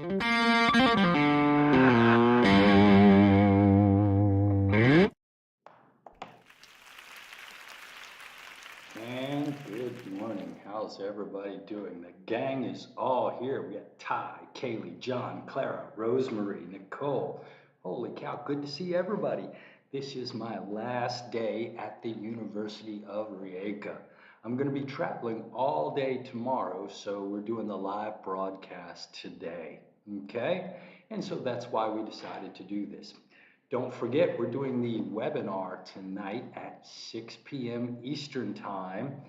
And good morning. How's everybody doing? The gang is all here. We got Ty, Kaylee, John, Clara, Rosemary, Nicole. Holy cow, good to see everybody. This is my last day at the University of Rijeka. I'm going to be traveling all day tomorrow, so we're doing the live broadcast today. Okay? And so that's why we decided to do this. Don't forget, we're doing the webinar tonight at 6 p.m. Eastern Time,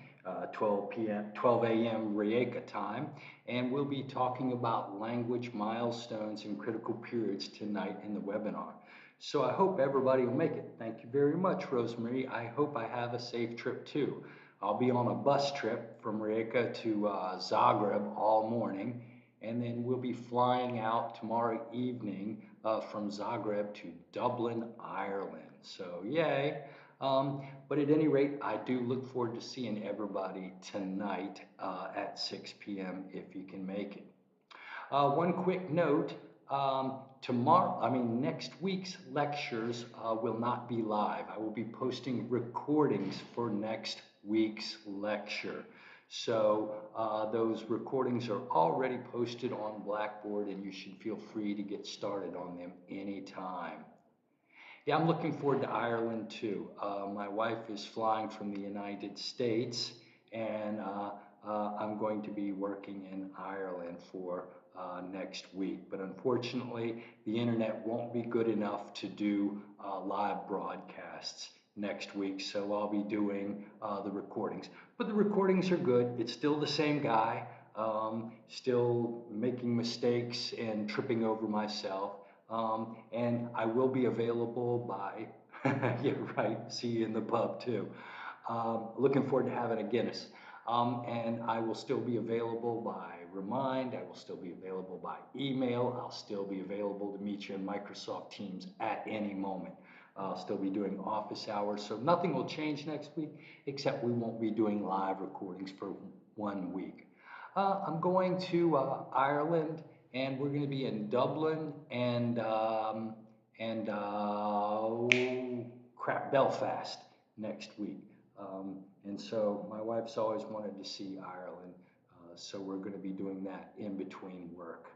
12 a.m. Rijeka time, and we'll be talking about language milestones and critical periods tonight in the webinar. So I hope everybody will make it. Thank you very much, Rosemary. I hope I have a safe trip too. I'll be on a bus trip from Rijeka to Zagreb all morning, and then we'll be flying out tomorrow evening from Zagreb to Dublin, Ireland. So yay. But at any rate, I do look forward to seeing everybody tonight at 6 p.m. if you can make it. One quick note, next week's lectures will not be live. I will be posting recordings for next week's lecture. So those recordings are already posted on Blackboard, and you should feel free to get started on them anytime. Yeah, I'm looking forward to Ireland too. My wife is flying from the United States, and I'm going to be working in Ireland for next week. But unfortunately, the internet won't be good enough to do live broadcasts next week, so I'll be doing the recordings. But the recordings are good. It's still the same guy, still making mistakes and tripping over myself. And I will be available by, yeah, right, see you in the pub too. Looking forward to having a Guinness. And I will still be available by Remind. I will still be available by email. I'll still be available to meet you in Microsoft Teams at any moment. I'll still be doing office hours, so nothing will change next week, except we won't be doing live recordings for 1 week. I'm going to Ireland, and we're going to be in Dublin and Belfast next week. And so my wife's always wanted to see Ireland, so we're going to be doing that in between work.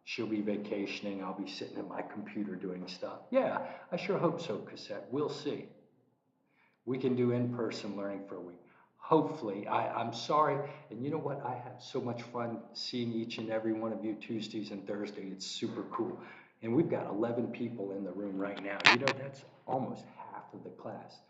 She'll be vacationing. I'll be sitting at my computer doing stuff. Yeah, I sure hope so, Cassette. We'll see. We can do in-person learning for a week. Hopefully, I'm sorry. And you know what? I have so much fun seeing each and every one of you Tuesdays and Thursdays. It's super cool. And we've got 11 people in the room right now. You know, that's almost half of the class.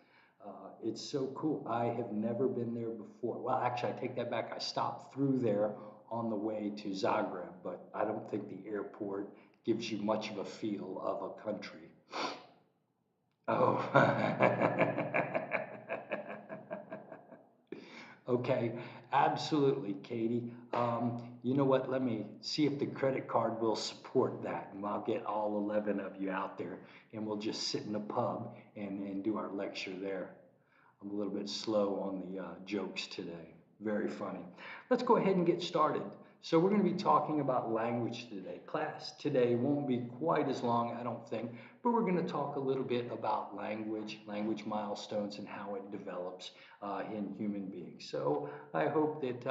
It's so cool. I have never been there before. Well, actually, I take that back. I stopped through there on the way to Zagreb, but I don't think the airport gives you much of a feel of a country. Oh. Okay, absolutely, Katie. You know what? Let me see if the credit card will support that, and I'll get all 11 of you out there, and we'll just sit in the pub and do our lecture there. I'm a little bit slow on the jokes today. Very funny. Let's go ahead and get started. So we're going to be talking about language today. Class today won't be quite as long, I don't think, but we're going to talk a little bit about language milestones, and how it develops in human beings. So I hope that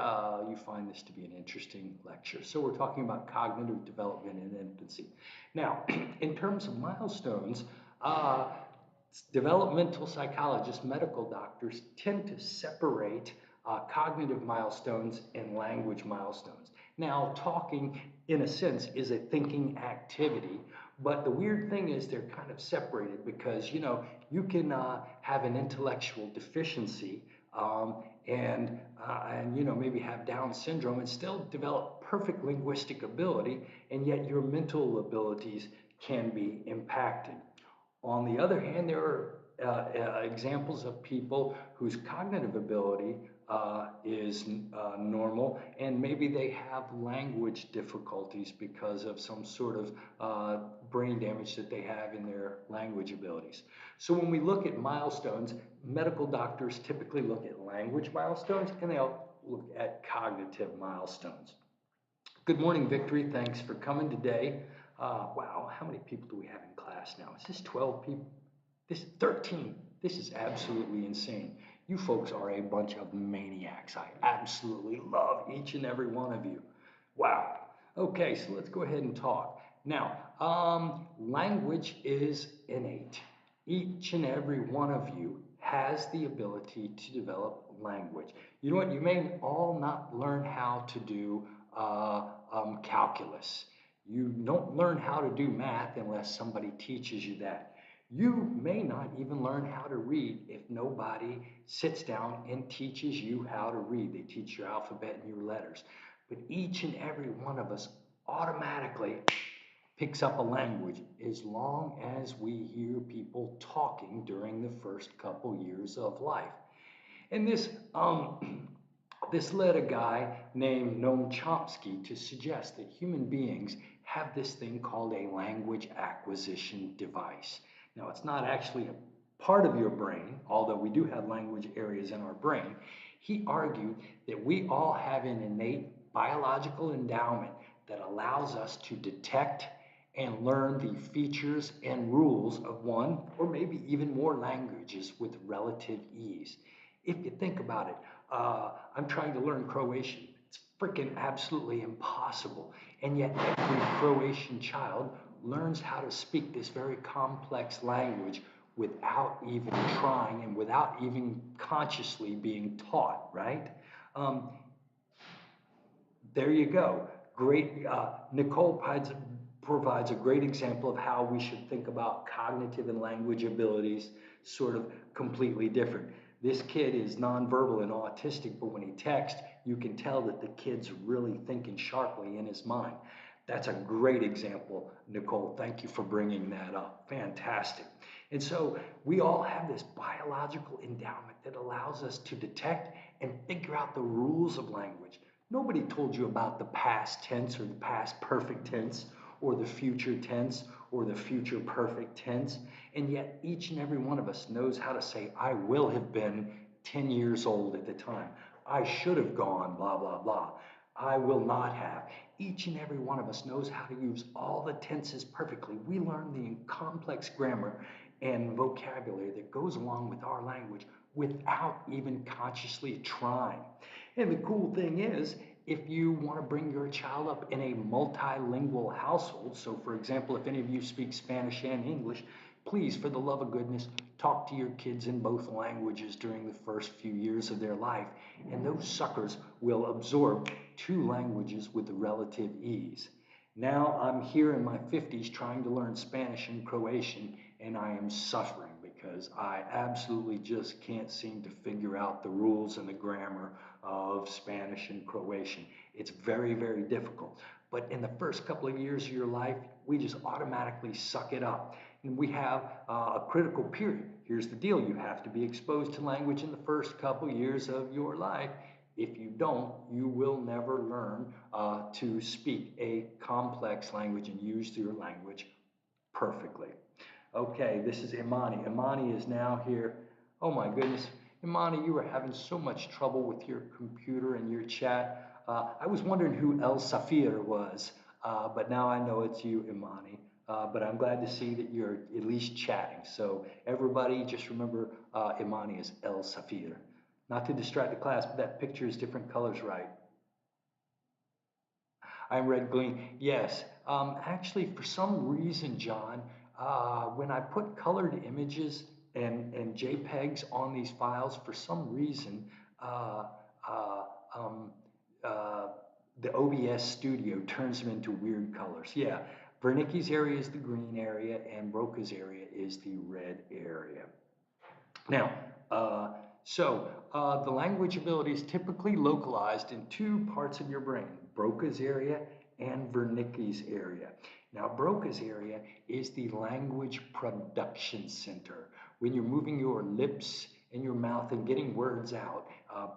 you find this to be an interesting lecture. So we're talking about cognitive development in infancy. Now, in terms of milestones, developmental psychologists, medical doctors tend to separate cognitive milestones and language milestones. Now, talking, in a sense, is a thinking activity, but the weird thing is they're kind of separated because, you know, you can have an intellectual deficiency and you know, maybe have Down syndrome and still develop perfect linguistic ability, and yet your mental abilities can be impacted. On the other hand, there are examples of people whose cognitive ability is normal, and maybe they have language difficulties because of some sort of brain damage that they have in their language abilities. So when we look at milestones, medical doctors typically look at language milestones, and they'll look at cognitive milestones. Good morning, Victory. Thanks for coming today. Wow, how many people do we have in class now? Is this 12 people? This 13. This is absolutely insane. You folks are a bunch of maniacs. I absolutely love each and every one of you. Wow. Okay, so let's go ahead and talk. Now, language is innate. Each and every one of you has the ability to develop language. You know what? You may all not learn how to do calculus. You don't learn how to do math unless somebody teaches you that. You may not even learn how to read if nobody sits down and teaches you how to read. They teach your alphabet and your letters. But each and every one of us automatically picks up a language as long as we hear people talking during the first couple years of life. And this led a guy named Noam Chomsky to suggest that human beings have this thing called a language acquisition device. Now, it's not actually a part of your brain, although we do have language areas in our brain. He argued that we all have an innate biological endowment that allows us to detect and learn the features and rules of one or maybe even more languages with relative ease. If you think about it, I'm trying to learn Croatian. It's freaking absolutely impossible. And yet every Croatian child learns how to speak this very complex language without even trying and without even consciously being taught, right? Um, there you go. Great. Nicole provides a great example of how we should think about cognitive and language abilities sort of completely different. This kid is nonverbal and autistic, but when he texts, you can tell that the kid's really thinking sharply in his mind. That's a great example, Nicole. Thank you for bringing that up. Fantastic. And so we all have this biological endowment that allows us to detect and figure out the rules of language. Nobody told you about the past tense or the past perfect tense or the future tense or the future perfect tense. And yet each and every one of us knows how to say, I will have been 10 years old at the time. I should have gone, blah, blah, blah. I will not have. Each and every one of us knows how to use all the tenses perfectly. We learn the complex grammar and vocabulary that goes along with our language without even consciously trying. And the cool thing is, if you want to bring your child up in a multilingual household, so for example, if any of you speak Spanish and English, please, for the love of goodness, talk to your kids in both languages during the first few years of their life, and those suckers will absorb two languages with relative ease. Now I'm here in my 50s trying to learn Spanish and Croatian, and I am suffering because I absolutely just can't seem to figure out the rules and the grammar of Spanish and Croatian. It's very, very difficult. But in the first couple of years of your life, we just automatically suck it up. And we have a critical period. Here's the deal. You have to be exposed to language in the first couple years of your life. If you don't, you will never learn to speak a complex language and use your language perfectly. Okay, this is Imani. Imani is now here. Oh my goodness. Imani, you were having so much trouble with your computer and your chat. I was wondering who El Safir was, but now I know it's you, Imani. But I'm glad to see that you're at least chatting. So everybody just remember Imani is El Safir. Not to distract the class, but that picture is different colors, right? I'm red green. Yes. Actually, for some reason, John, when I put colored images and JPEGs on these files, for some reason, uh, uh, um, uh, the OBS Studio turns them into weird colors. Yeah. Wernicke's area is the green area, and Broca's area is the red area. Now, the language ability is typically localized in two parts of your brain, Broca's area and Wernicke's area. Now, Broca's area is the language production center. When you're moving your lips and your mouth and getting words out,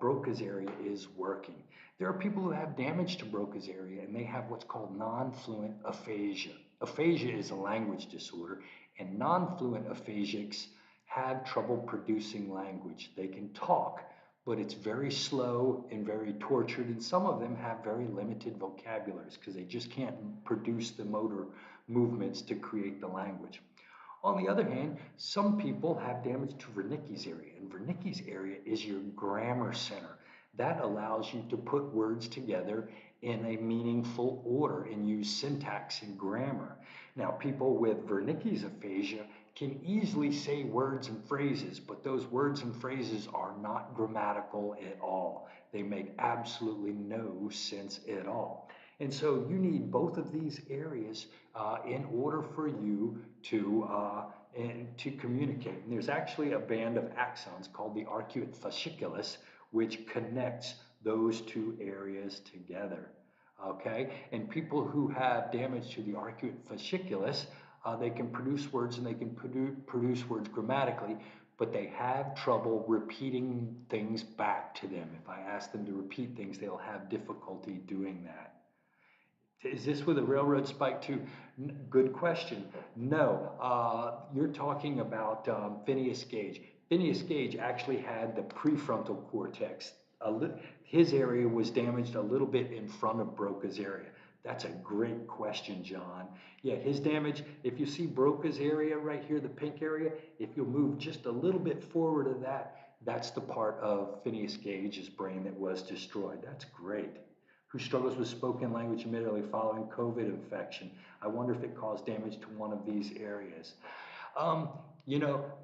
Broca's area is working. There are people who have damage to Broca's area and they have what's called non-fluent aphasia. Aphasia is a language disorder, and non-fluent aphasics have trouble producing language. They can talk, but it's very slow and very tortured. And some of them have very limited vocabularies because they just can't produce the motor movements to create the language. On the other hand, some people have damage to Wernicke's area, and Wernicke's area is your grammar center. That allows you to put words together in a meaningful order and use syntax and grammar. Now, people with Wernicke's aphasia can easily say words and phrases, but those words and phrases are not grammatical at all. They make absolutely no sense at all. And so you need both of these areas in order for you to communicate. And there's actually a band of axons called the arcuate fasciculus, which connects those two areas together. Okay, and people who have damage to the arcuate fasciculus, they can produce words and they can produce words grammatically, but they have trouble repeating things back to them. If I ask them to repeat things, they'll have difficulty doing that. Is this with a railroad spike too? Good question. No, you're talking about Phineas Gage. Phineas Gage actually had the prefrontal cortex. His area was damaged a little bit in front of Broca's area. That's a great question, John. Yeah, his damage, if you see Broca's area right here, the pink area, if you'll move just a little bit forward of that, that's the part of Phineas Gage's brain that was destroyed. That's great. Who struggles with spoken language immediately following COVID infection. I wonder if it caused damage to one of these areas.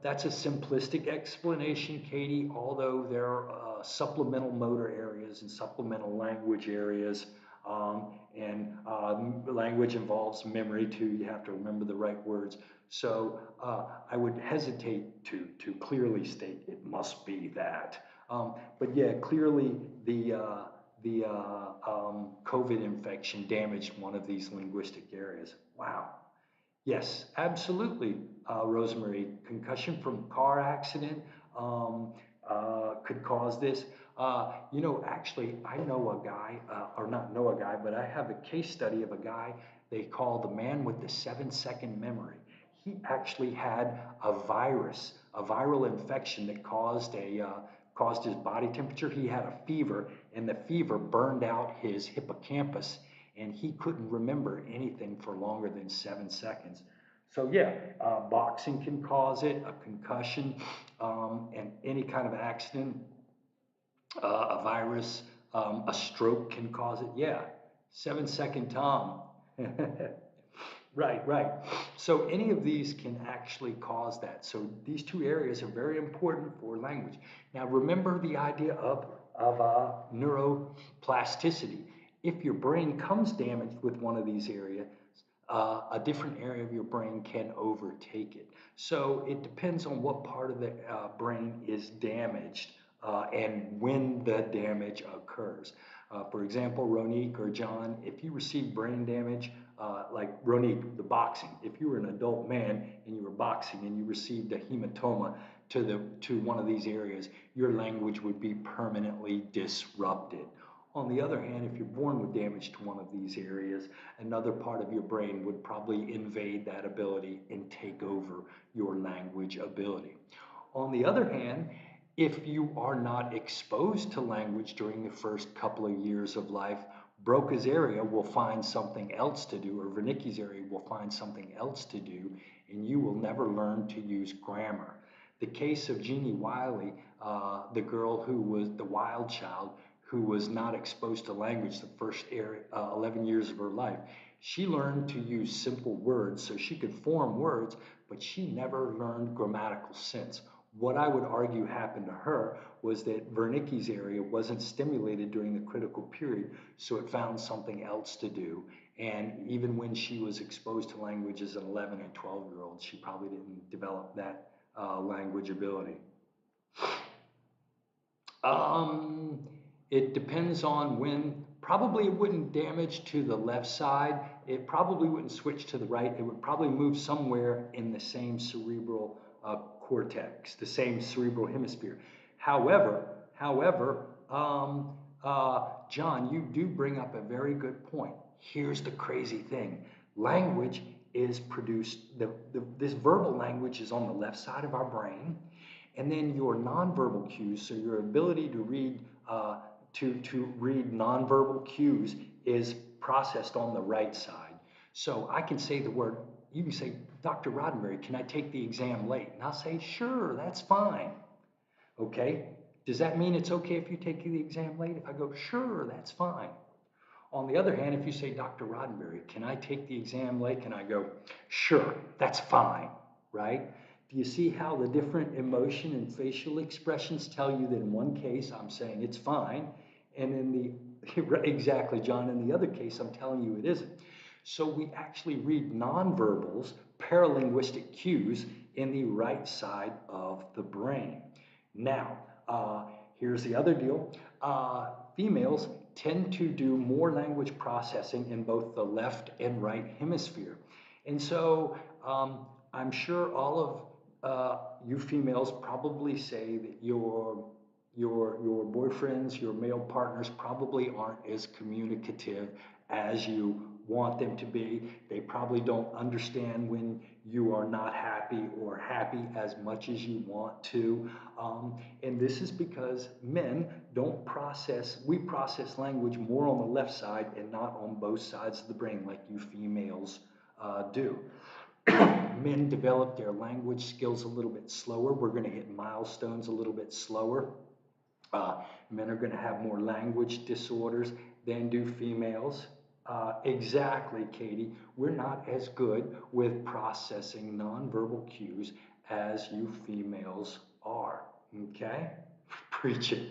That's a simplistic explanation, Katie, although there are supplemental motor areas and supplemental language areas. Language involves memory too. You have to remember the right words. So I would hesitate to clearly state it must be that. But yeah, clearly the COVID infection damaged one of these linguistic areas. Wow. Yes, absolutely, Rosemary. Concussion from car accident could cause this. Actually, I know a guy, or not know a guy, but I have a case study of a guy they call the man with the 7-second memory. He actually had a virus, a viral infection that caused his body temperature. He had a fever, and the fever burned out his hippocampus, and he couldn't remember anything for longer than 7 seconds. So yeah, boxing can cause it, a concussion, and any kind of accident, a virus, a stroke can cause it. Yeah, 7-second Tom. Right. So any of these can actually cause that. So these two areas are very important for language. Now remember the idea of neuroplasticity. If your brain comes damaged with one of these areas, a different area of your brain can overtake it. So it depends on what part of the brain is damaged and when the damage occurs. For example, Ronique or John, if you receive brain damage, like Ronique, the boxing, if you were an adult man and you were boxing and you received a hematoma to one of these areas, your language would be permanently disrupted. On the other hand, if you're born with damage to one of these areas, another part of your brain would probably invade that ability and take over your language ability. On the other hand, if you are not exposed to language during the first couple of years of life, Broca's area will find something else to do, or Wernicke's area will find something else to do, and you will never learn to use grammar. The case of Jeannie Wiley, the girl who was the wild child, who was not exposed to language the first 11 years of her life. She learned to use simple words so she could form words, but she never learned grammatical sense. What I would argue happened to her was that Wernicke's area wasn't stimulated during the critical period, so it found something else to do. And even when she was exposed to language as an 11 and 12-year-old, she probably didn't develop that language ability. It depends on when. Probably it wouldn't damage to the left side. It probably wouldn't switch to the right. It would probably move somewhere in the same cerebral cortex, the same cerebral hemisphere. However, John, you do bring up a very good point. Here's the crazy thing. Language is produced, this verbal language is on the left side of our brain, And then your nonverbal cues, so your ability to read to read nonverbal cues is processed on the right side. So I can say the word, you can say, Dr. Roddenberry, can I take the exam late? And I'll say, sure, that's fine. Okay? Does that mean it's okay if you take the exam late? If I go, sure, that's fine. On the other hand, if you say, Dr. Roddenberry, can I take the exam late? And I go, sure, that's fine, right? Do you see how the different emotion and facial expressions tell you that in one case I'm saying it's fine, and in the, exactly, John, in the other case I'm telling you it isn't. So we actually read nonverbals, paralinguistic cues in the right side of the brain. Now, here's the other deal. Females tend to do more language processing in both the left and right hemisphere. And so I'm sure all of you females probably say that your boyfriends, your male partners probably aren't as communicative as you want them to be. They probably don't understand when you are not happy or happy as much as you want to. And this is because men don't process, we process language more on the left side and not on both sides of the brain like you females do. Men develop their language skills a little bit slower. We're going to hit milestones a little bit slower. Men are going to have more language disorders than do females. Exactly, Katie. We're not as good with processing nonverbal cues as you females are. Okay? Preach it.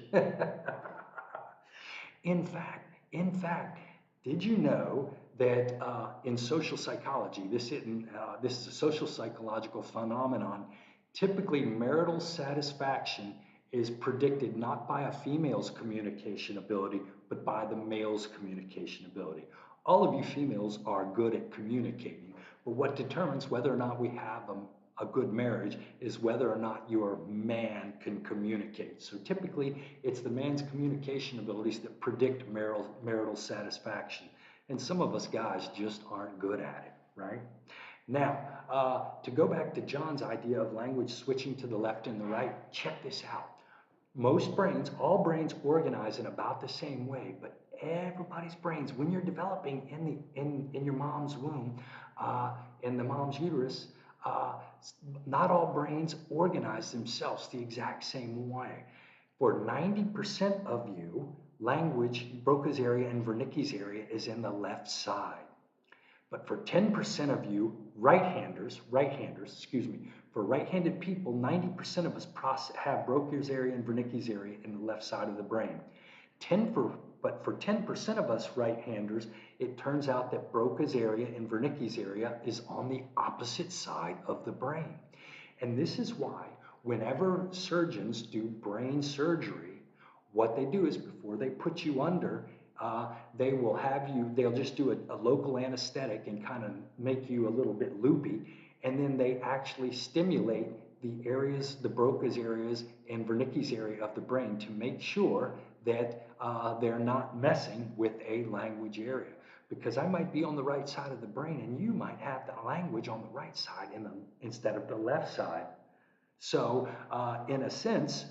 In fact, did you know that in social psychology, this is a social psychological phenomenon, typically marital satisfaction is predicted not by a female's communication ability, but by the male's communication ability. All of you females are good at communicating, but what determines whether or not we have a good marriage is whether or not your man can communicate. So typically, it's the man's communication abilities that predict marital satisfaction. And some of us guys just aren't good at it, right? Now, to go back to John's idea of language switching to the left and the right, check this out. Most brains, all brains organize in about the same way, but everybody's brains, when you're developing in your mom's womb, in the mom's uterus, not all brains organize themselves the exact same way. For 90% of you, language, Broca's area and Wernicke's area is in the left side. But for 10% of you, right-handers, for right-handed people, 90% of us have Broca's area and Wernicke's area in the left side of the brain. But for 10% of us right-handers, it turns out that Broca's area and Wernicke's area is on the opposite side of the brain. And this is why whenever surgeons do brain surgery, what they do is before they put you under, they'll just do a local anesthetic and kind of make you a little bit loopy. And then they actually stimulate the areas, the Broca's areas and Wernicke's area of the brain to make sure that they're not messing with a language area. Because I might be on the right side of the brain and you might have the language on the right side instead of the left side. So in a sense,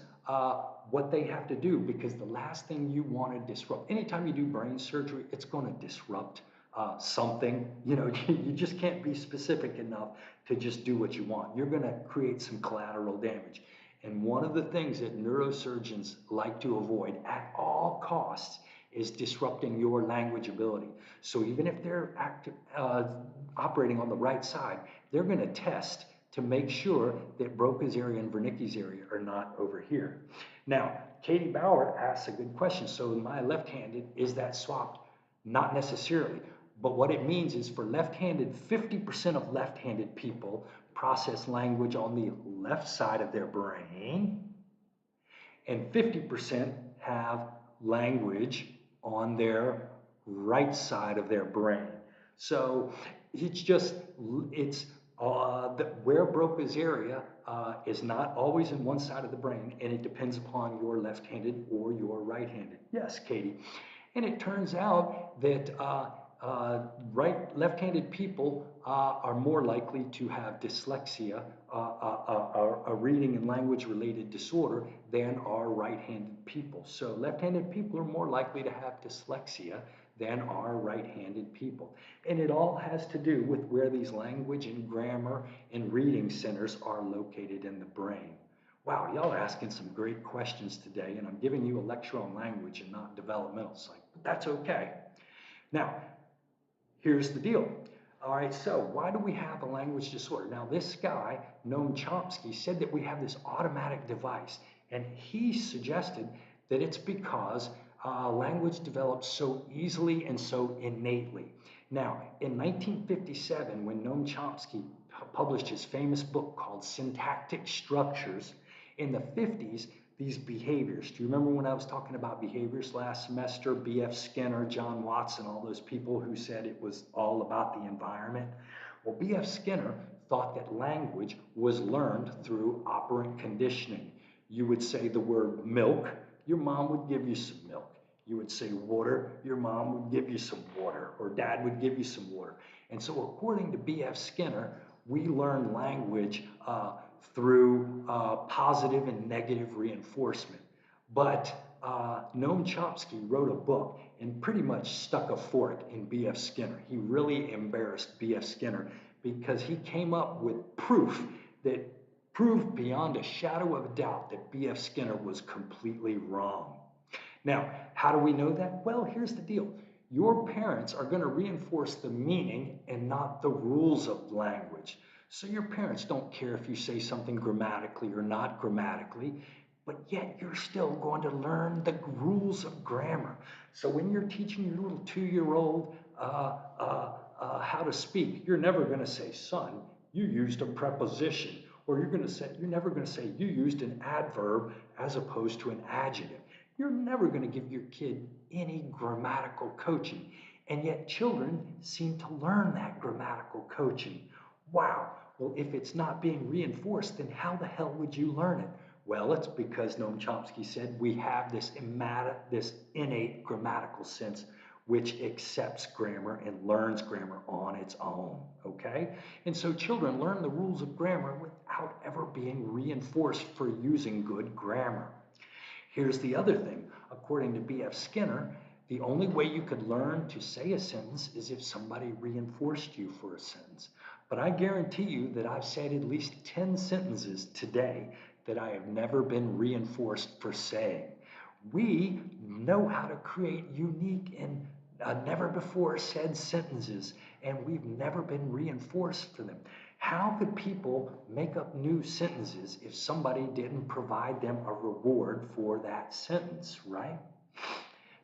what they have to do, because the last thing you want to disrupt, anytime you do brain surgery, it's going to disrupt something. You know, you just can't be specific enough to just do what you want. You're going to create some collateral damage. And one of the things that neurosurgeons like to avoid at all costs is disrupting your language ability. So even if they're operating on the right side, they're going to test to make sure that Broca's area and Wernicke's area are not over here. Now, Katie Bauer asks a good question. So am I left-handed? Is that swapped? Not necessarily. But what it means is for left-handed, 50% of left-handed people process language on the left side of their brain, and 50% have language on their right side of their brain. So where Broca's area is not always in one side of the brain, and it depends upon your left-handed or your right-handed. Yes, Katie. And it turns out that Left-handed people are more likely to have dyslexia, a reading and language related disorder, than are right-handed people. So left-handed people are more likely to have dyslexia than are right-handed people. And it all has to do with where these language and grammar and reading centers are located in the brain. Wow, y'all are asking some great questions today, and I'm giving you a lecture on language and not developmental psych, but that's okay. Now, here's the deal. All right, so why do we have a language disorder? Now, this guy, Noam Chomsky, said that we have this automatic device, and he suggested that it's because language develops so easily and so innately. Now, in 1957, when Noam Chomsky published his famous book called Syntactic Structures, in the 50s, these behaviors. Do you remember when I was talking about behaviors last semester? B.F. Skinner, John Watson, all those people who said it was all about the environment. Well, B.F. Skinner thought that language was learned through operant conditioning. You would say the word milk, your mom would give you some milk. You would say water, your mom would give you some water, or dad would give you some water. And so according to B.F. Skinner, we learn language through positive and negative reinforcement. But Noam Chomsky wrote a book and pretty much stuck a fork in B.F. Skinner. He really embarrassed B.F. Skinner because he came up with proof that proved beyond a shadow of a doubt that B.F. Skinner was completely wrong. Now, how do we know that? Well, here's the deal. Your parents are going to reinforce the meaning and not the rules of language. So your parents don't care if you say something grammatically or not grammatically, but yet you're still going to learn the rules of grammar. So when you're teaching your little 2-year-old how to speak, you're never going to say, son, you used a preposition. Or you're never going to say you used an adverb as opposed to an adjective. You're never going to give your kid any grammatical coaching. And yet children seem to learn that grammatical coaching. Wow. Well, if it's not being reinforced, then how the hell would you learn it? Well, it's because Noam Chomsky said we have this innate grammatical sense which accepts grammar and learns grammar on its own, okay? And so children learn the rules of grammar without ever being reinforced for using good grammar. Here's the other thing. According to B.F. Skinner, the only way you could learn to say a sentence is if somebody reinforced you for a sentence. But I guarantee you that I've said at least 10 sentences today that I have never been reinforced for saying. We know how to create unique and never before said sentences, and we've never been reinforced for them. How could people make up new sentences if somebody didn't provide them a reward for that sentence, right?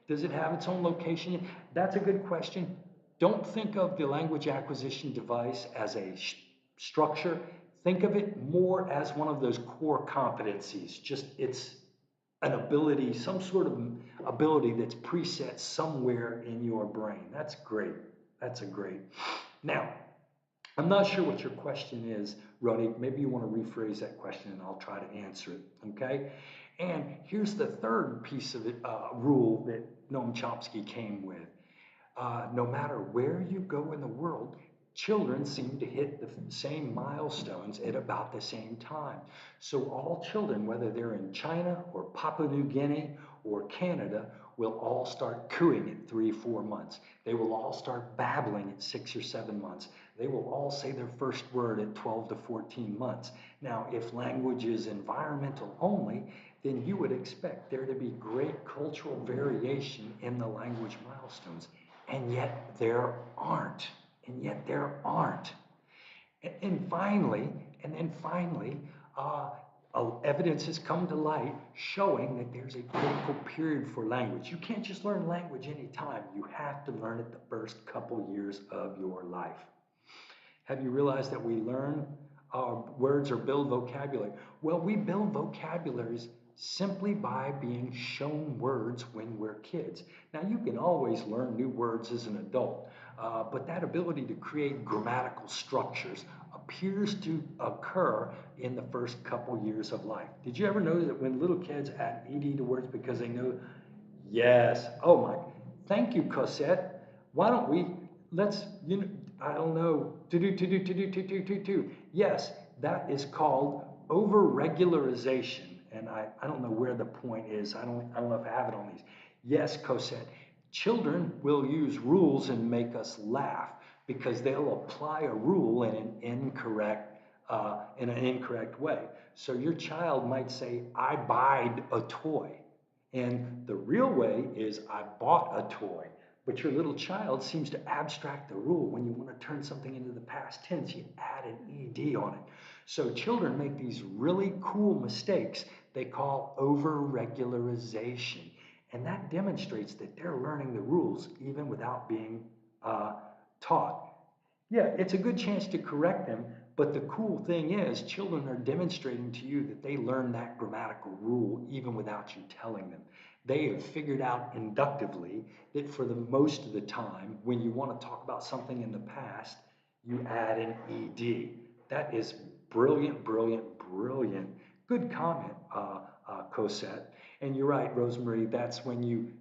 Does it have its own location? That's a good question. Don't think of the language acquisition device as a structure. Think of it more as one of those core competencies. Just it's an ability, some sort of ability that's preset somewhere in your brain. That's great. That's a great. Now, I'm not sure what your question is, Ronnie. Maybe you want to rephrase that question and I'll try to answer it, okay? And here's the third piece of it, rule that Noam Chomsky came with. No matter where you go in the world, children seem to hit the same milestones at about the same time. So all children, whether they're in China or Papua New Guinea or Canada, will all start cooing at 3 or 4 months. They will all start babbling at 6 or 7 months. They will all say their first word at 12 to 14 months. Now, if language is environmental only, then you would expect there to be great cultural variation in the language milestones. And yet there aren't. And yet there aren't. And finally, evidence has come to light showing that there's a critical period for language. You can't just learn language anytime. You have to learn it the first couple years of your life. Have you realized that we learn words or build vocabulary? Well, we build vocabularies simply by being shown words when we're kids. Now, you can always learn new words as an adult, but that ability to create grammatical structures appears to occur in the first couple years of life. Did you ever know that when little kids add ed to words because they know, yes, oh my, thank you, Cosette. Why don't we let's, I don't know, to do. Yes, that is called over-regularization. And I don't know where the point is. I don't know if I have it on these. Yes, Cosette, children will use rules and make us laugh because they'll apply a rule in an incorrect way. So your child might say, I buyed a toy. And the real way is I bought a toy. But your little child seems to abstract the rule. When you want to turn something into the past tense, you add an ed on it. So children make these really cool mistakes they call over-regularization. And that demonstrates that they're learning the rules even without being taught. Yeah, it's a good chance to correct them, but the cool thing is children are demonstrating to you that they learn that grammatical rule even without you telling them. They have figured out inductively that for the most of the time, when you want to talk about something in the past, you add an ed. That is brilliant, brilliant, brilliant. Good comment, Cosette. And you're right, Rosemary, that's when you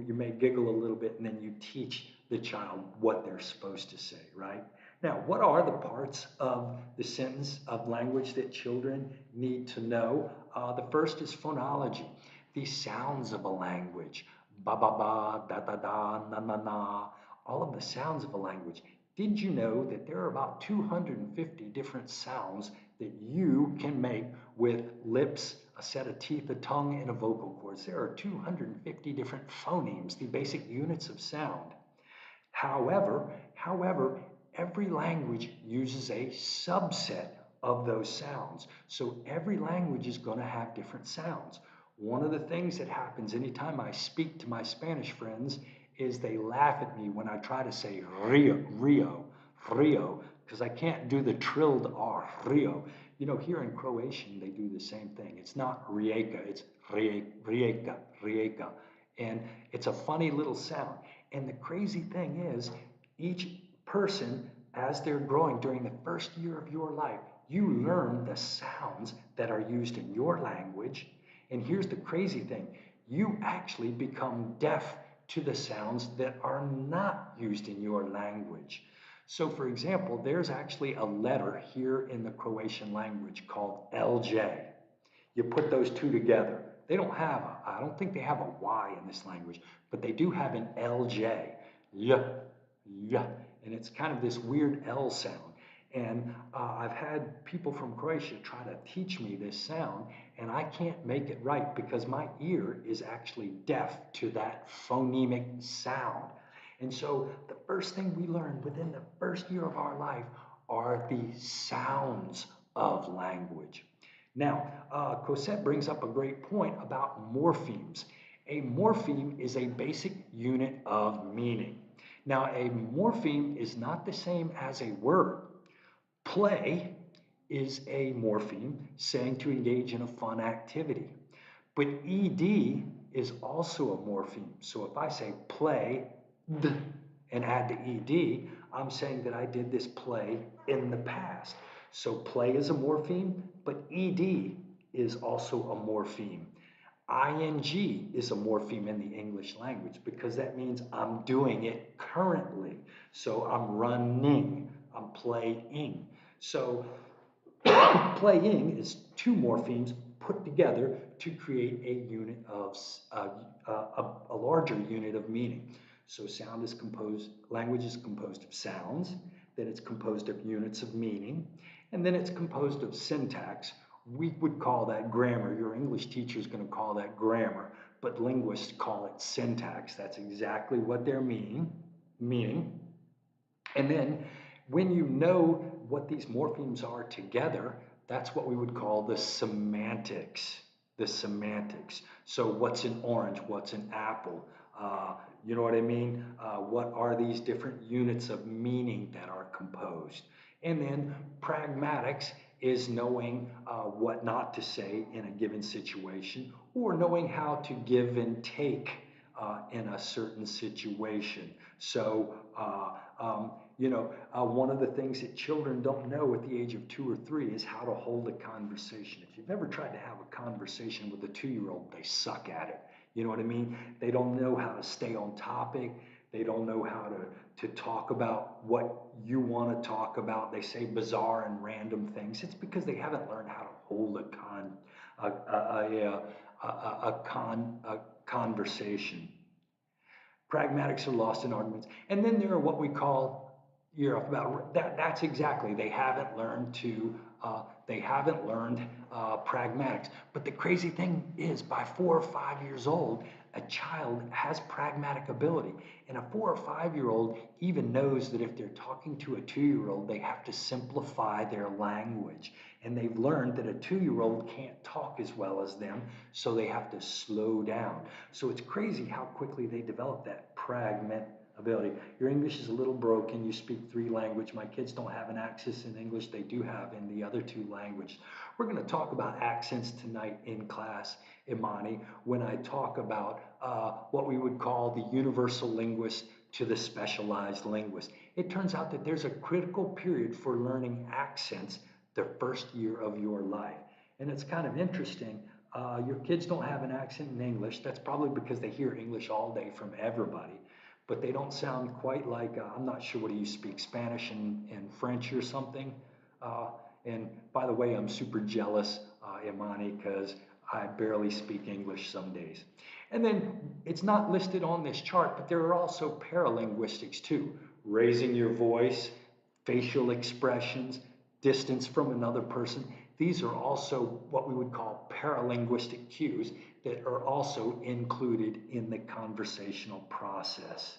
may giggle a little bit and then you teach the child what they're supposed to say, right? Now, what are the parts of the sentence of language that children need to know? The first is phonology, the sounds of a language. Ba ba ba, da da da, na na na, all of the sounds of a language. Did you know that there are about 250 different sounds that you can make with lips, a set of teeth, a tongue, and a vocal cords? There are 250 different phonemes, the basic units of sound. However, every language uses a subset of those sounds. So every language is going to have different sounds. One of the things that happens anytime I speak to my Spanish friends is they laugh at me when I try to say Rio, because I can't do the trilled R, Rio. You know, here in Croatian, they do the same thing. It's not Rijeka, it's Rijeka. And it's a funny little sound. And the crazy thing is, each person, as they're growing during the first year of your life, you learn the sounds that are used in your language. And here's the crazy thing, you actually become deaf to the sounds that are not used in your language. So, for example, there's actually a letter here in the Croatian language called LJ. You put those two together. They don't have I don't think they have a Y in this language, but they do have an LJ. Yeah, yeah. And it's kind of this weird L sound. And I've had people from Croatia try to teach me this sound, and I can't make it right because my ear is actually deaf to that phonemic sound. And so the first thing we learn within the first year of our life are the sounds of language. Now, Cosette brings up a great point about morphemes. A morpheme is a basic unit of meaning. Now, a morpheme is not the same as a word. Play is a morpheme, saying to engage in a fun activity. But ed is also a morpheme. So if I say play and add the ed, I'm saying that I did this play in the past. So play is a morpheme, but ed is also a morpheme. ing is a morpheme in the English language because that means I'm doing it currently. So I'm running, I'm playing. So playing is two morphemes put together to create a unit of a larger unit of meaning. So language is composed of sounds, then it's composed of units of meaning, and then it's composed of syntax. We would call that grammar. Your English teacher is going to call that grammar, but linguists call it syntax. That's exactly what they're meaning. And then when you know what these morphemes are together, that's what we would call the semantics. The semantics. So what's an orange? What's an apple? You know what I mean? What are these different units of meaning that are composed? And then pragmatics is knowing what not to say in a given situation or knowing how to give and take in a certain situation. So, one of the things that children don't know at the age of 2 or 3 is how to hold a conversation. If you've ever tried to have a conversation with a 2-year-old, they suck at it. You know what I mean? They don't know how to stay on topic. They don't know how to talk about what you want to talk about. They say bizarre and random things. It's because they haven't learned how to hold a conversation. Pragmatics are lost in arguments. And then there are what we call, you're about that. That's exactly. They haven't learned pragmatics. But the crazy thing is, by 4 or 5 years old, a child has pragmatic ability. And a 4 or 5 year old even knows that if they're talking to a 2 year old, they have to simplify their language. And they've learned that a 2 year old can't talk as well as them, so they have to slow down. So it's crazy how quickly they develop that pragmatic ability. Your English is a little broken. You speak 3 languages. My kids don't have an accent in English. They do have in the other 2 languages. We're going to talk about accents tonight in class, Imani, when I talk about what we would call the universal linguist to the specialized linguist. It turns out that there's a critical period for learning accents the first year of your life. And it's kind of interesting. Your kids don't have an accent in English. That's probably because they hear English all day from everybody. But they don't sound quite like, I'm not sure, what do you speak, Spanish and French or something? And by the way, I'm super jealous, Imani, because I barely speak English some days. And then it's not listed on this chart, but there are also paralinguistics too. Raising your voice, facial expressions, distance from another person. These are also what we would call paralinguistic cues that are also included in the conversational process.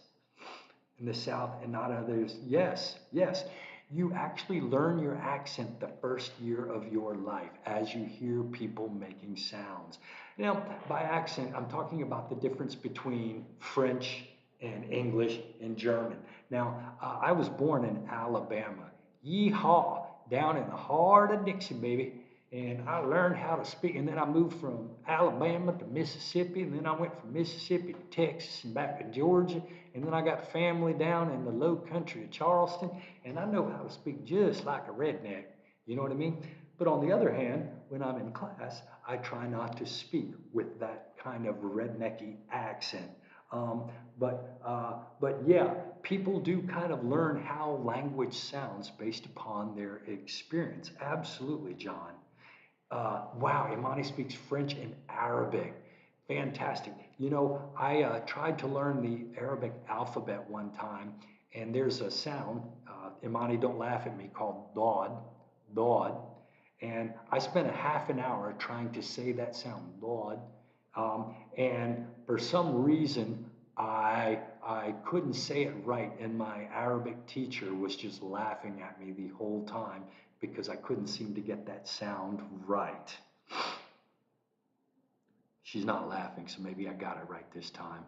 In the South and not others, yes, yes. You actually learn your accent the first year of your life as you hear people making sounds. Now, by accent, I'm talking about the difference between French and English and German. Now, I was born in Alabama. Yeehaw, down in the heart of Dixie, baby. And I learned how to speak. And then I moved from Alabama to Mississippi. And then I went from Mississippi to Texas and back to Georgia. And then I got family down in the low country of Charleston. And I know how to speak just like a redneck. You know what I mean? But on the other hand, when I'm in class, I try not to speak with that kind of rednecky accent. But yeah, people do kind of learn how language sounds based upon their experience. Absolutely, John. Wow, Imani speaks French and Arabic. Fantastic. You know, I tried to learn the Arabic alphabet one time, and there's a sound, Imani, don't laugh at me, called Dod, Dod. And I spent a half an hour trying to say that sound, Dod. And for some reason, I couldn't say it right, and my Arabic teacher was just laughing at me the whole time because I couldn't seem to get that sound right. She's not laughing, so maybe I got it right this time.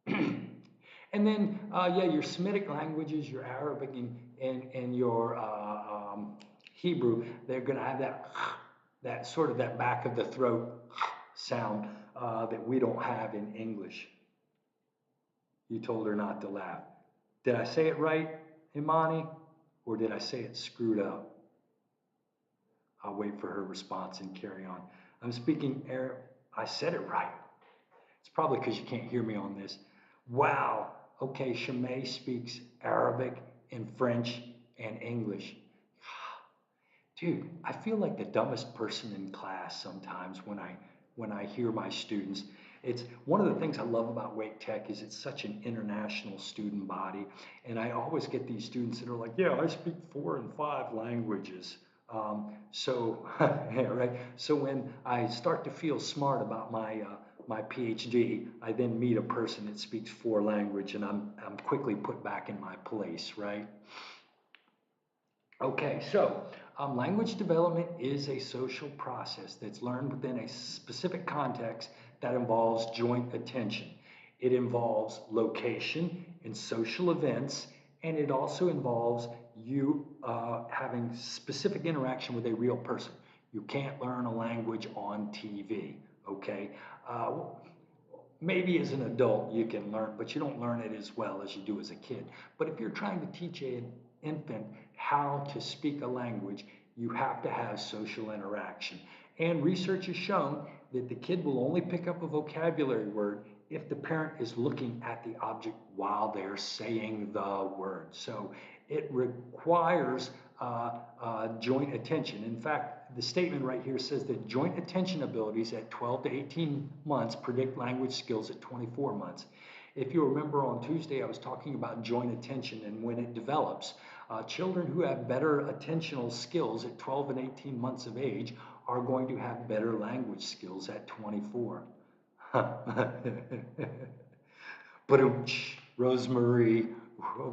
And then, yeah, your Semitic languages, your Arabic and your Hebrew, they're going to have that sort of that back of the throat sound that we don't have in English. You told her not to laugh. Did I say it right, Imani, or did I say it screwed up? I'll wait for her response and carry on. I'm speaking Arab. I said it right. It's probably because you can't hear me on this. Wow. Okay, Shimei speaks Arabic and French and English. Dude, I feel like the dumbest person in class sometimes when I hear my students. It's one of the things I love about Wake Tech is it's such an international student body, and I always get these students that are like, "Yeah, I speak 4 and 5 languages." Yeah, right. So when I start to feel smart about my PhD, I then meet a person that speaks 4 languages, and I'm quickly put back in my place, right? Okay, so language development is a social process that's learned within a specific context that involves joint attention. It involves location and social events, and it also involves you having specific interaction with a real person. You can't learn a language on TV, okay? Maybe as an adult you can learn, but you don't learn it as well as you do as a kid. But if you're trying to teach an infant how to speak a language, you have to have social interaction. And research has shown that the kid will only pick up a vocabulary word if the parent is looking at the object while they're saying the word. So it requires joint attention. In fact, the statement right here says that joint attention abilities at 12 to 18 months predict language skills at 24 months. If you remember on Tuesday, I was talking about joint attention and when it develops. Children who have better attentional skills at 12 and 18 months of age are going to have better language skills at 24. But Rosemarie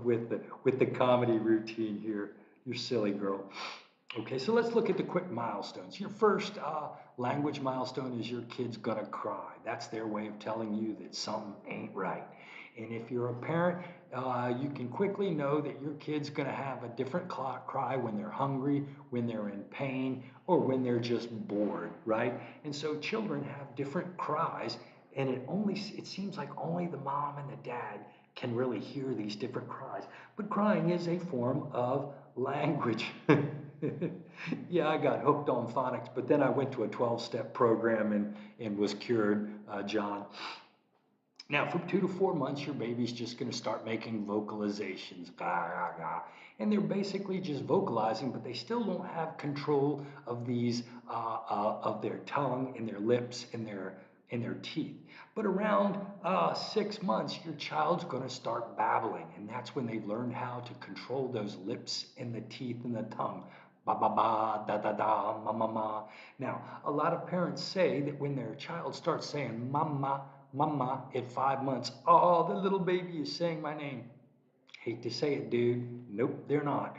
with the comedy routine here. You're silly girl. Okay, so let's look at the quick milestones. Your first language milestone is your kid's gonna cry. That's their way of telling you that something ain't right. And if you're a parent, you can quickly know that your kid's gonna have a different cry when they're hungry, when they're in pain, or when they're just bored, right? And so children have different cries, and it seems like only the mom and the dad can really hear these different cries. But crying is a form of language. Yeah, I got hooked on phonics, but then I went to a 12-step program and was cured, John. Now, from 2 to 4 months, your baby's just going to start making vocalizations. Gah, gah, gah. And they're basically just vocalizing, but they still don't have control of these, of their tongue and their lips and their teeth. But around 6 months, your child's going to start babbling, and that's when they've learned how to control those lips and the teeth and the tongue. Ba ba ba, da da da, ma ma ma. Now, a lot of parents say that when their child starts saying mama, mama at 5 months, oh, the little baby is saying my name. Hate to say it, dude. Nope, they're not.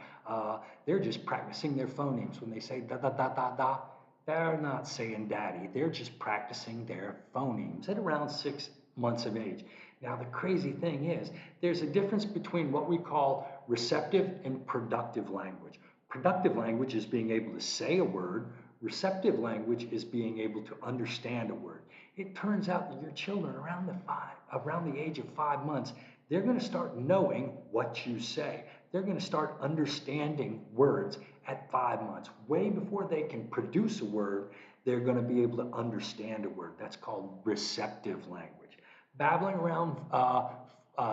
They're just practicing their phonemes. When they say da da da da da, they're not saying daddy. They're just practicing their phonemes at around 6 months of age. Now, the crazy thing is, there's a difference between what we call receptive and productive language. Productive language is being able to say a word. Receptive language is being able to understand a word. It turns out that your children around the age of 5 months, they're going to start knowing what you say. They're going to start understanding words at 5 months. Way before they can produce a word, they're going to be able to understand a word. That's called receptive language. Babbling around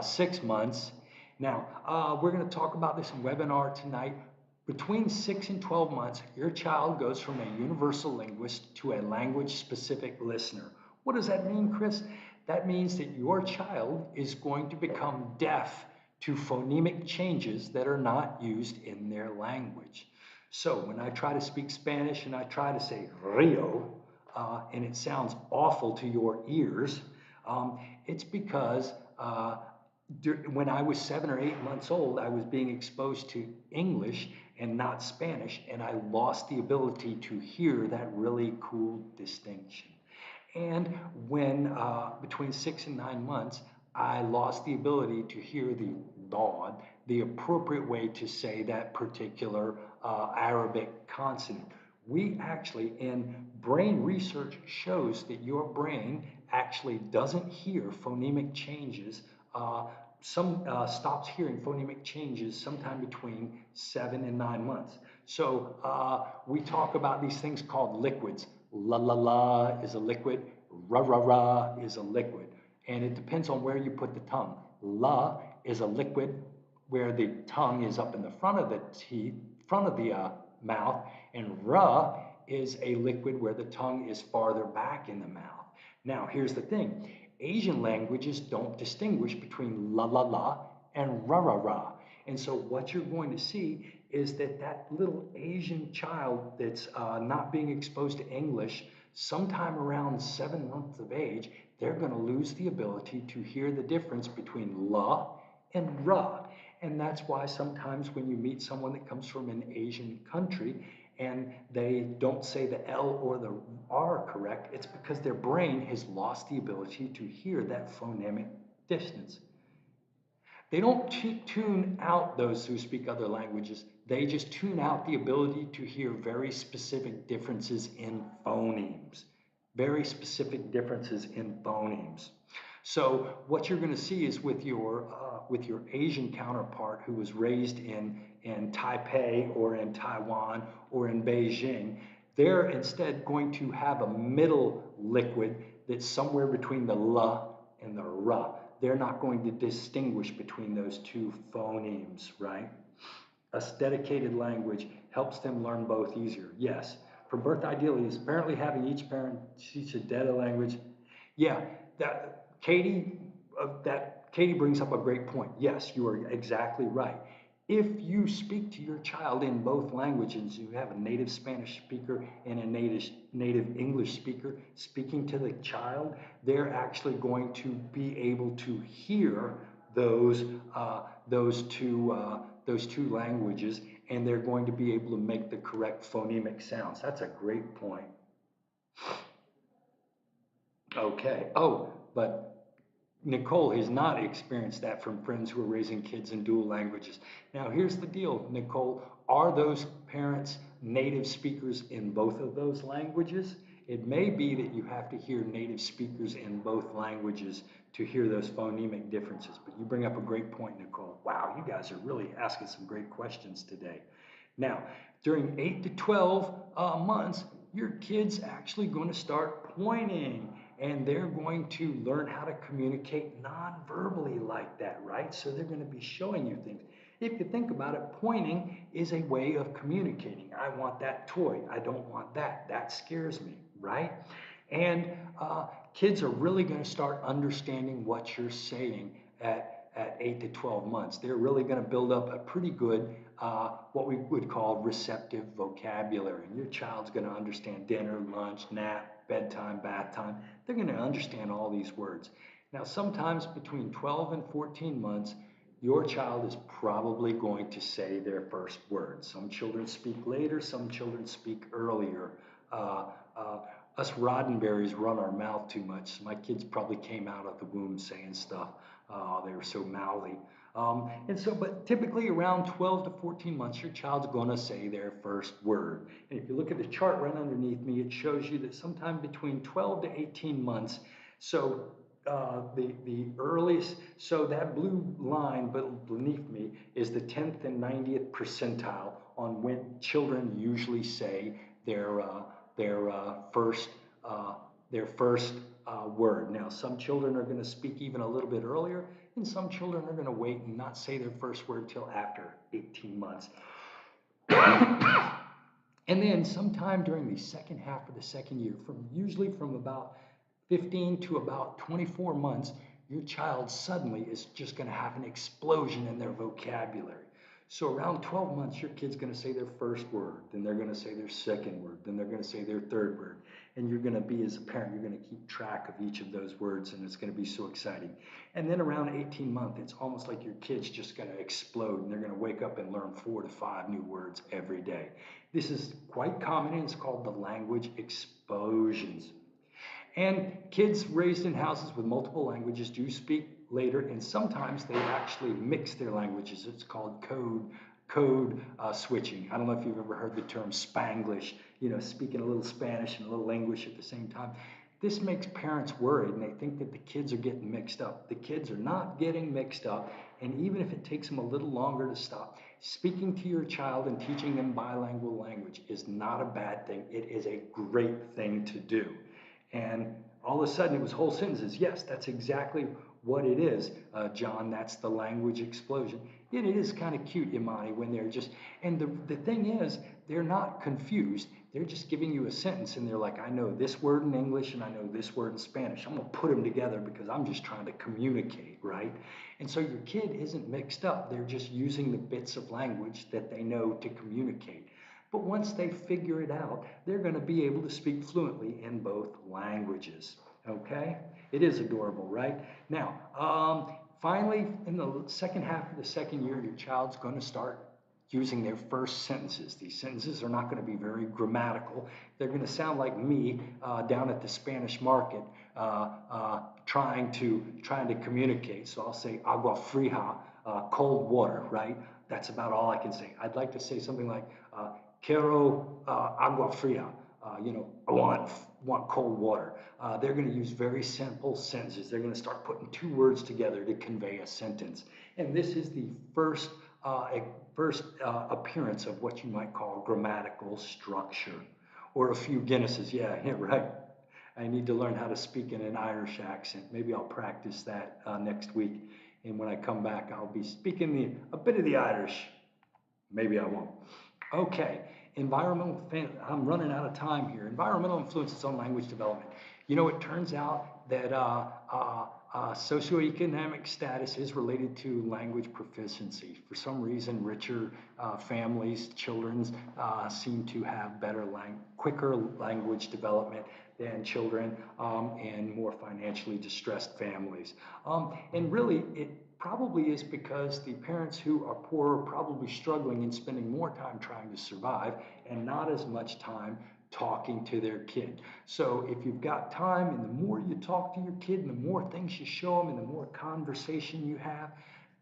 6 months. Now, we're going to talk about this in webinar tonight. Between 6 and 12 months, your child goes from a universal linguist to a language-specific listener. What does that mean, Chris? That means that your child is going to become deaf to phonemic changes that are not used in their language. So when I try to speak Spanish and I try to say Rio, and it sounds awful to your ears, it's because when I was 7 or 8 months old, I was being exposed to English and not Spanish, and I lost the ability to hear that really cool distinction. And when between 6 and 9 months, I lost the ability to hear the dod, the appropriate way to say that particular Arabic consonant. We actually, in brain research, shows that your brain actually doesn't hear phonemic changes. Stops hearing phonemic changes sometime between 7 and 9 months. So we talk about these things called liquids. La la la is a liquid, ra ra ra is a liquid. And it depends on where you put the tongue. La is a liquid where the tongue is up in the front of the teeth, front of the mouth, and ra is a liquid where the tongue is farther back in the mouth. Now, here's the thing. Asian languages don't distinguish between la la la and ra ra ra. And so what you're going to see is that that little Asian child that's not being exposed to English, sometime around 7 months of age, they're going to lose the ability to hear the difference between la and ra. And that's why sometimes when you meet someone that comes from an Asian country and they don't say the L or the R correct, it's because their brain has lost the ability to hear that phonemic distance. They don't tune out those who speak other languages. They just tune out the ability to hear very specific differences in phonemes. Very specific differences in phonemes. So what you're going to see is with your Asian counterpart who was raised in Taipei or in Taiwan or in Beijing, they're instead going to have a middle liquid that's somewhere between the la and the R. They're not going to distinguish between those two phonemes, right? A dedicated language helps them learn both easier. Yes. For birth ideally is apparently having each parent teach a dedicated language. Yeah, that Katie brings up a great point. Yes, you are exactly right. If you speak to your child in both languages, you have a native Spanish speaker and a native English speaker speaking to the child, they're actually going to be able to hear those two languages, and they're going to be able to make the correct phonemic sounds. That's a great point. Okay. Oh, but Nicole has not experienced that from friends who are raising kids in dual languages. Now, here's the deal, Nicole. Are those parents native speakers in both of those languages? It may be that you have to hear native speakers in both languages to hear those phonemic differences. But you bring up a great point, Nicole. Wow, you guys are really asking some great questions today. Now, during 8 to 12 months, your kid's actually going to start pointing, and they're going to learn how to communicate non-verbally like that, right? So they're going to be showing you things. If you think about it, pointing is a way of communicating. I want that toy. I don't want that. That scares me, right? And kids are really going to start understanding what you're saying at 8 to 12 months. They're really going to build up a pretty good, what we would call receptive vocabulary. And your child's going to understand dinner, lunch, nap, bedtime, bath time. They're going to understand all these words. Now, sometimes between 12 and 14 months, your child is probably going to say their first word. Some children speak later, some children speak earlier. Uh, uh, us Roddenberries run our mouth too much. My kids probably came out of the womb saying stuff. They were so mouthy. But typically around 12 to 14 months, your child's going to say their first word. And if you look at the chart right underneath me, it shows you that sometime between 12 to 18 months, so the earliest, so that blue line beneath me is the 10th and 90th percentile on when children usually say their first word. Now, some children are going to speak even a little bit earlier, and some children are going to wait and not say their first word till after 18 months. And then sometime during the second half of the second year, usually from about 15 to about 24 months, your child suddenly is just going to have an explosion in their vocabulary. So around 12 months, your kid's going to say their first word, then they're going to say their second word, then they're going to say their third word. And you're going to be, as a parent, you're going to keep track of each of those words, and it's going to be so exciting. And then around 18 months, it's almost like your kid's just going to explode, and they're going to wake up and learn 4 to 5 new words every day. This is quite common, and it's called the language explosions. And kids raised in houses with multiple languages do speak later, and sometimes they actually mix their languages. It's called code switching. I don't know if you've ever heard the term Spanglish, speaking a little Spanish and a little English at the same time. This makes parents worried, and they think that the kids are getting mixed up. The kids are not getting mixed up, and even if it takes them a little longer to stop, speaking to your child and teaching them bilingual language is not a bad thing. It is a great thing to do. And all of a sudden it was whole sentences. Yes, that's exactly what it is, John. That's the language explosion. It is kind of cute, Imani, when they're just, and the thing is, they're not confused. They're just giving you a sentence and they're like, I know this word in English and I know this word in Spanish. I'm going to put them together because I'm just trying to communicate, right? And so your kid isn't mixed up. They're just using the bits of language that they know to communicate. But once they figure it out, they're going to be able to speak fluently in both languages. Okay? It is adorable, right? Now, finally, in the second half of the second year, your child's going to start using their first sentences. These sentences are not going to be very grammatical. They're going to sound like me down at the Spanish market trying to communicate. So I'll say agua fria, cold water, right? That's about all I can say. I'd like to say something like quiero agua fria. I want cold water. They're going to use very simple sentences. They're going to start putting 2 words together to convey a sentence. And this is the first appearance of what you might call grammatical structure, or a few Guinnesses. Yeah, right. I need to learn how to speak in an Irish accent. Maybe I'll practice that next week. And when I come back, I'll be speaking a bit of the Irish. Maybe I won't. Okay, I'm running out of time here. Environmental influences on language development. You know, it turns out that socioeconomic status is related to language proficiency. For some reason, richer families, children seem to have quicker language development than children in more financially distressed families. And really, it probably is because the parents who are poor are probably struggling and spending more time trying to survive and not as much time talking to their kid. So if you've got time and the more you talk to your kid and the more things you show them and the more conversation you have,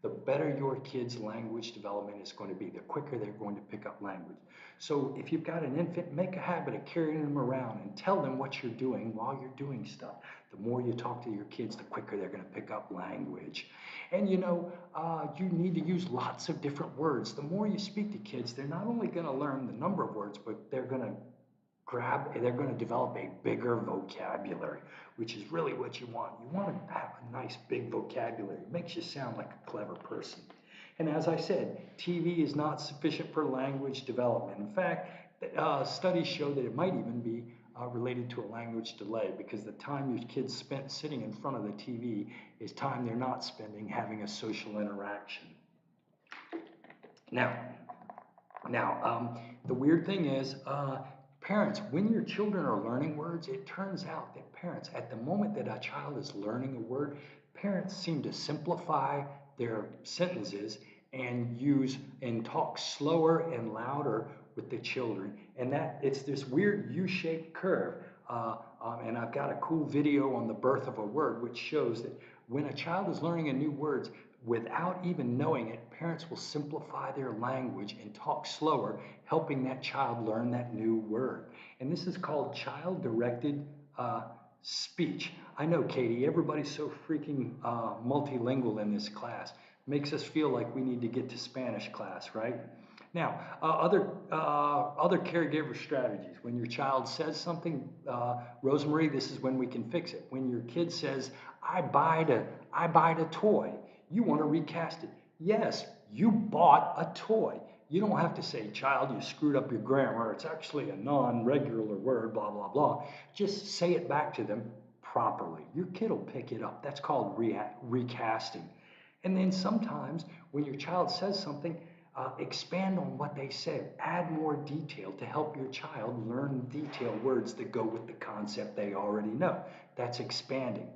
the better your kid's language development is going to be, the quicker they're going to pick up language. So if you've got an infant, make a habit of carrying them around and tell them what you're doing while you're doing stuff. The more you talk to your kids, the quicker they're going to pick up language. And you know, you need to use lots of different words. The more you speak to kids, they're not only going to learn the number of words, but they're going to develop a bigger vocabulary, which is really what you want. You want to have a nice big vocabulary. It makes you sound like a clever person. And as I said, TV is not sufficient for language development. In fact, studies show that it might even be related to a language delay, because the time your kids spent sitting in front of the TV is time they're not spending having a social interaction. Now, the weird thing is, parents, when your children are learning words, it turns out that parents, at the moment that a child is learning a word, parents seem to simplify their sentences and talk slower and louder with the children. And it's this weird U-shaped curve. And I've got a cool video on the birth of a word which shows that when a child is learning a new word, without even knowing it, parents will simplify their language and talk slower, helping that child learn that new word. And this is called child-directed speech. I know, Katie, everybody's so freaking multilingual in this class. Makes us feel like we need to get to Spanish class, right? Now, other caregiver strategies. When your child says something, Rosemarie, this is when we can fix it. When your kid says, I buyed a toy, you want to recast it. Yes, you bought a toy. You don't have to say, child, you screwed up your grammar. It's actually a non-regular word, blah, blah, blah. Just say it back to them properly. Your kid will pick it up. That's called recasting. And then sometimes when your child says something, expand on what they said. Add more detail to help your child learn detailed words that go with the concept they already know. That's expanding.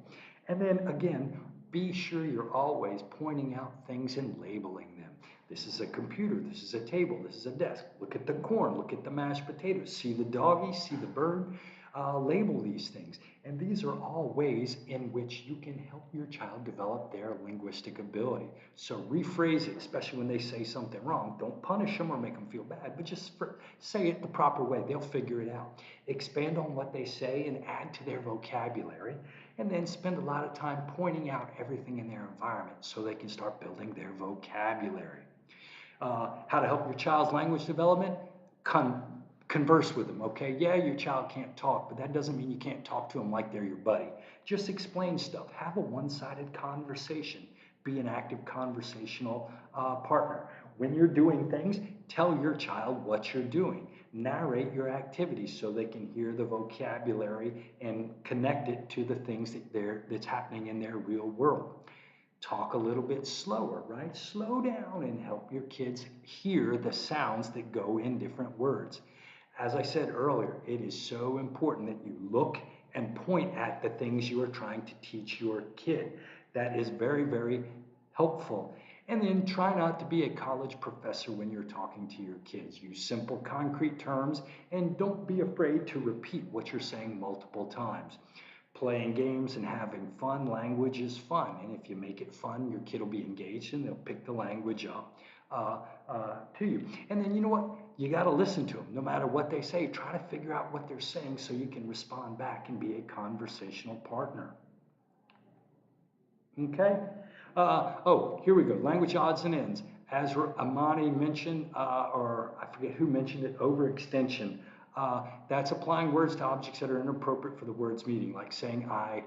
And then again, be sure you're always pointing out things and labeling them. This is a computer, this is a table, this is a desk. Look at the corn, look at the mashed potatoes. See the doggy, see the bird. Label these things. And these are all ways in which you can help your child develop their linguistic ability. So rephrase it, especially when they say something wrong. Don't punish them or make them feel bad, but just say it the proper way. They'll figure it out. Expand on what they say and add to their vocabulary. And then spend a lot of time pointing out everything in their environment so they can start building their vocabulary. How to help your child's language development? Converse with them, okay? Yeah, your child can't talk, but that doesn't mean you can't talk to them like they're your buddy. Just explain stuff. Have a one-sided conversation. Be an active conversational partner. When you're doing things, tell your child what you're doing. Narrate your activities so they can hear the vocabulary and connect it to the things that's happening in their real world. Talk a little bit slower, right? Slow down and help your kids hear the sounds that go in different words. As I said earlier, it is so important that you look and point at the things you are trying to teach your kid. That is very, very helpful. And then try not to be a college professor when you're talking to your kids. Use simple, concrete terms, and don't be afraid to repeat what you're saying multiple times. Playing games and having fun, language is fun. And if you make it fun, your kid will be engaged and they'll pick the language up to you. And then you know what? You got to listen to them. No matter what they say, try to figure out what they're saying so you can respond back and be a conversational partner. Okay? Here we go. Language odds and ends. As Amani mentioned, or I forget who mentioned it, overextension. That's applying words to objects that are inappropriate for the word's meaning, like saying I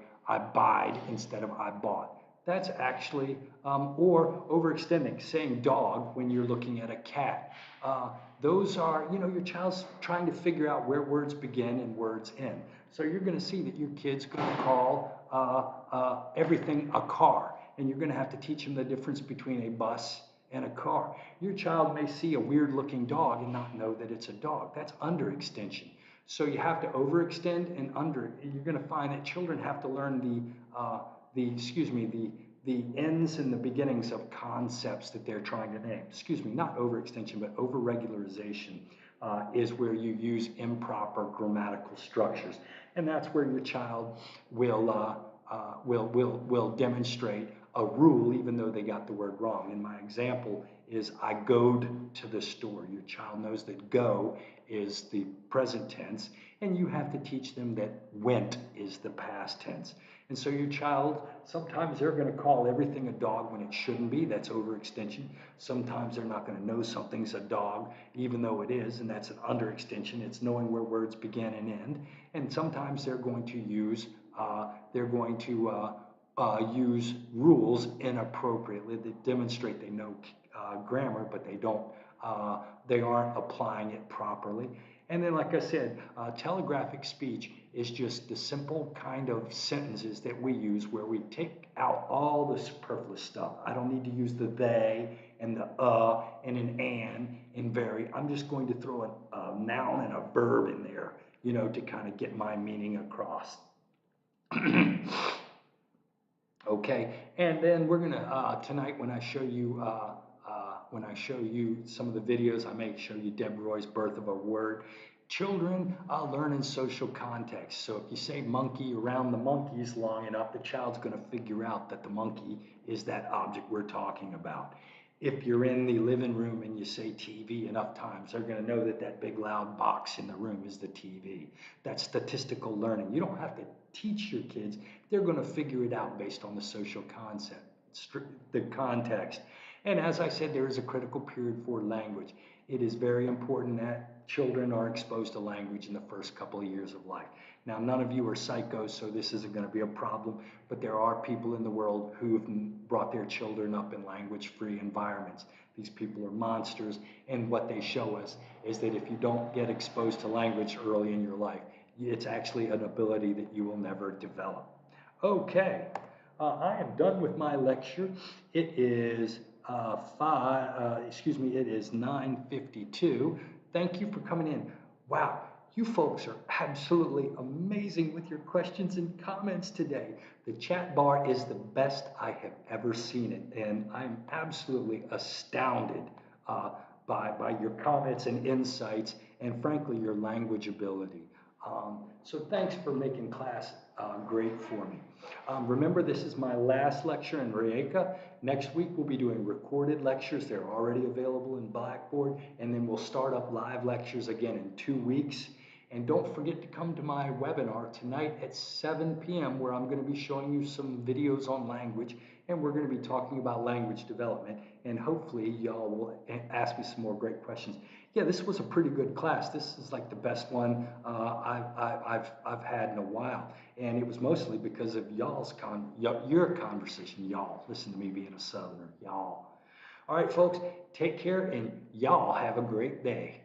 buyed instead of I bought. That's actually, or overextending, saying dog when you're looking at a cat. Those are, your child's trying to figure out where words begin and words end. So you're going to see that your kid's going to call everything a car, and you're going to have to teach them the difference between a bus and a car. Your child may see a weird looking dog and not know that it's a dog. That's underextension. So you have to overextend and under. You're going to find that children have to learn the ends and the beginnings of concepts that they're trying to name. Not overextension, but overregularization is where you use improper grammatical structures, and that's where your child will demonstrate a rule even though they got the word wrong. And my example is I goed to the store. Your child knows that go is the present tense, and you have to teach them that went is the past tense. And so your child, sometimes they're going to call everything a dog when it shouldn't be. That's overextension. Sometimes they're not going to know something's a dog even though it is, and that's an underextension. It's knowing where words begin and end. And sometimes they're going to use use rules inappropriately that demonstrate they know grammar, but they aren't applying it properly. And then, like I said, telegraphic speech is just the simple kind of sentences that we use where we take out all the superfluous stuff. I don't need to use the they and the and an and very. I'm just going to throw a noun and a verb in there, to kind of get my meaning across. Okay, and then we're gonna tonight when I show you some of the videos, I may show you Deb Roy's Birth of a Word. Children learn in social context. So if you say monkey around the monkeys long enough, the child's going to figure out that the monkey is that object we're talking about. If you're in the living room and you say TV enough times, they're going to know that that big loud box in the room is the TV. That's statistical learning. You don't have to teach your kids. They're going to figure it out based on the social concept, the context. And as I said, there is a critical period for language. It is very important that children are exposed to language in the first couple of years of life. Now, none of you are psychos, so this isn't going to be a problem, but there are people in the world who have brought their children up in language-free environments. These people are monsters, and what they show us is that if you don't get exposed to language early in your life, it's actually an ability that you will never develop. Okay, I am done with my lecture. It is it is 9:52. Thank you for coming in. Wow, you folks are absolutely amazing with your questions and comments today. The chat bar is the best I have ever seen it, and I'm absolutely astounded by your comments and insights, and frankly, your language ability. So thanks for making class great for me. Remember, this is my last lecture in Rijeka. Next week, we'll be doing recorded lectures. They're already available in Blackboard. And then we'll start up live lectures again in 2 weeks. And don't forget to come to my webinar tonight at 7 p.m. where I'm going to be showing you some videos on language. And we're going to be talking about language development. And hopefully, y'all will ask me some more great questions. Yeah, this was a pretty good class. This is like the best one I've had in a while, and it was mostly because of your conversation. Y'all, listen to me being a Southerner. Y'all. All right, folks, take care, and y'all have a great day.